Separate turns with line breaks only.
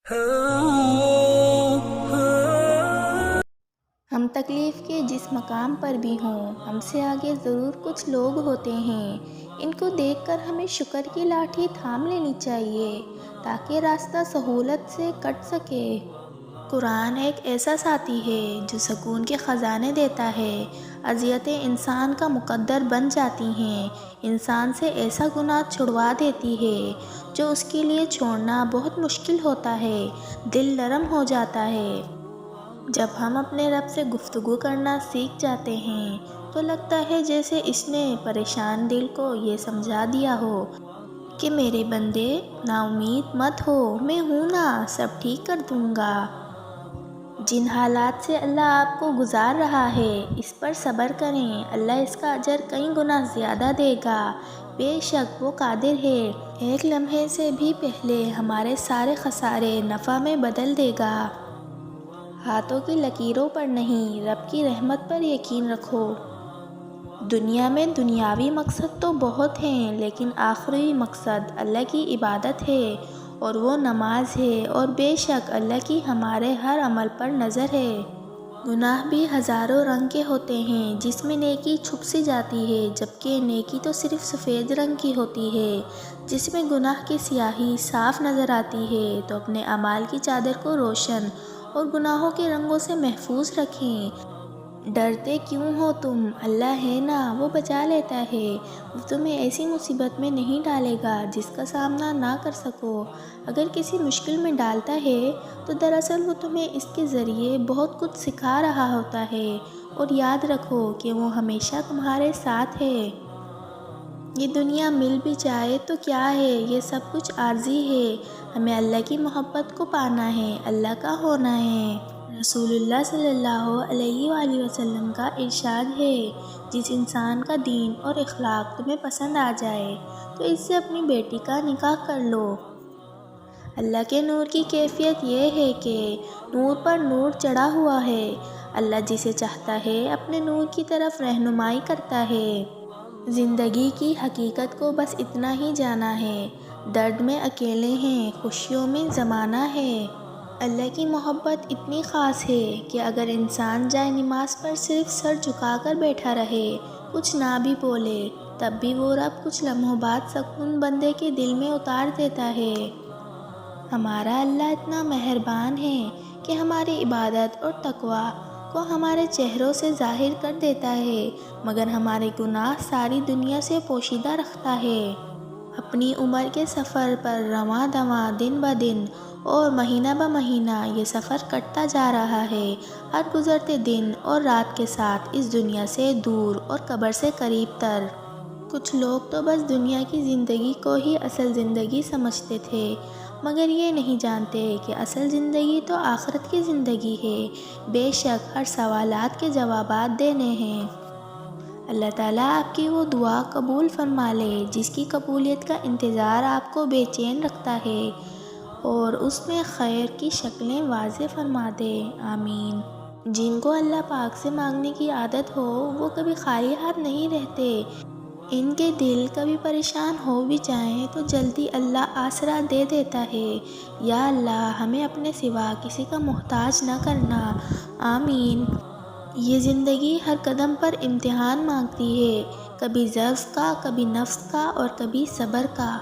ہم تکلیف کے جس مقام پر بھی ہوں، ہم سے آگے ضرور کچھ لوگ ہوتے ہیں۔ ان کو دیکھ کر ہمیں شکر کی لاٹھی تھام لینی چاہیے تاکہ راستہ سہولت سے کٹ سکے۔ قرآن ایک ایسا ساتھی ہے جو سکون کے خزانے دیتا ہے۔ اذیتیں انسان کا مقدر بن جاتی ہیں، انسان سے ایسا گناہ چھڑوا دیتی ہے جو اس کے لیے چھوڑنا بہت مشکل ہوتا ہے، دل نرم ہو جاتا ہے۔ جب ہم اپنے رب سے گفتگو کرنا سیکھ جاتے ہیں تو لگتا ہے جیسے اس نے پریشان دل کو یہ سمجھا دیا ہو کہ میرے بندے نا امید مت ہو، میں ہوں نا، سب ٹھیک کر دوں گا۔ جن حالات سے اللہ آپ کو گزار رہا ہے اس پر صبر کریں، اللہ اس کا اجر کئی گنا زیادہ دے گا، بے شک وہ قادر ہے، ایک لمحے سے بھی پہلے ہمارے سارے خسارے نفع میں بدل دے گا۔ ہاتھوں کی لکیروں پر نہیں، رب کی رحمت پر یقین رکھو۔ دنیا میں دنیاوی مقصد تو بہت ہیں لیکن آخری مقصد اللہ کی عبادت ہے اور وہ نماز ہے، اور بے شک اللہ کی ہمارے ہر عمل پر نظر ہے۔ گناہ بھی ہزاروں رنگ کے ہوتے ہیں جس میں نیکی چھپ سی جاتی ہے، جبکہ نیکی تو صرف سفید رنگ کی ہوتی ہے جس میں گناہ کی سیاہی صاف نظر آتی ہے۔ تو اپنے اعمال کی چادر کو روشن اور گناہوں کے رنگوں سے محفوظ رکھیں۔ ڈرتے کیوں ہو تم؟ اللہ ہے نا، وہ بچا لیتا ہے، وہ تمہیں ایسی مصیبت میں نہیں ڈالے گا جس کا سامنا نہ کر سکو۔ اگر کسی مشکل میں ڈالتا ہے تو دراصل وہ تمہیں اس کے ذریعے بہت کچھ سکھا رہا ہوتا ہے، اور یاد رکھو کہ وہ ہمیشہ تمہارے ساتھ ہے۔ یہ دنیا مل بھی جائے تو کیا ہے، یہ سب کچھ عارضی ہے، ہمیں اللہ کی محبت کو پانا ہے، اللہ کا ہونا ہے۔ رسول اللہ صلی اللہ علیہ وآلہ وسلم کا ارشاد ہے، جس انسان کا دین اور اخلاق تمہیں پسند آ جائے تو اس سے اپنی بیٹی کا نکاح کر لو۔ اللہ کے نور کی کیفیت یہ ہے کہ نور پر نور چڑھا ہوا ہے، اللہ جسے چاہتا ہے اپنے نور کی طرف رہنمائی کرتا ہے۔ زندگی کی حقیقت کو بس اتنا ہی جانا ہے، درد میں اکیلے ہیں، خوشیوں میں زمانہ ہے۔ اللہ کی محبت اتنی خاص ہے کہ اگر انسان جائے نماز پر صرف سر جھکا کر بیٹھا رہے، کچھ نہ بھی بولے، تب بھی وہ رب کچھ لمحوں بعد سکون بندے کے دل میں اتار دیتا ہے۔ ہمارا اللہ اتنا مہربان ہے کہ ہماری عبادت اور تقوی کو ہمارے چہروں سے ظاہر کر دیتا ہے، مگر ہمارے گناہ ساری دنیا سے پوشیدہ رکھتا ہے۔ اپنی عمر کے سفر پر رواں دواں دن بدن اور مہینہ بہ مہینہ یہ سفر کٹتا جا رہا ہے، ہر گزرتے دن اور رات کے ساتھ اس دنیا سے دور اور قبر سے قریب تر۔ کچھ لوگ تو بس دنیا کی زندگی کو ہی اصل زندگی سمجھتے تھے، مگر یہ نہیں جانتے کہ اصل زندگی تو آخرت کی زندگی ہے، بے شک ہر سوالات کے جوابات دینے ہیں۔ اللہ تعالیٰ آپ کی وہ دعا قبول فرما لے جس کی قبولیت کا انتظار آپ کو بے چین رکھتا ہے، اور اس میں خیر کی شکلیں واضح فرما دے، آمین۔ جن کو اللہ پاک سے مانگنے کی عادت ہو وہ کبھی خالی ہاتھ نہیں رہتے، ان کے دل کبھی پریشان ہو بھی جائیں تو جلدی اللہ آسرا دے دیتا ہے۔ یا اللہ ہمیں اپنے سوا کسی کا محتاج نہ کرنا، آمین۔ یہ زندگی ہر قدم پر امتحان مانگتی ہے، کبھی ضعف کا، کبھی نفس کا اور کبھی صبر کا۔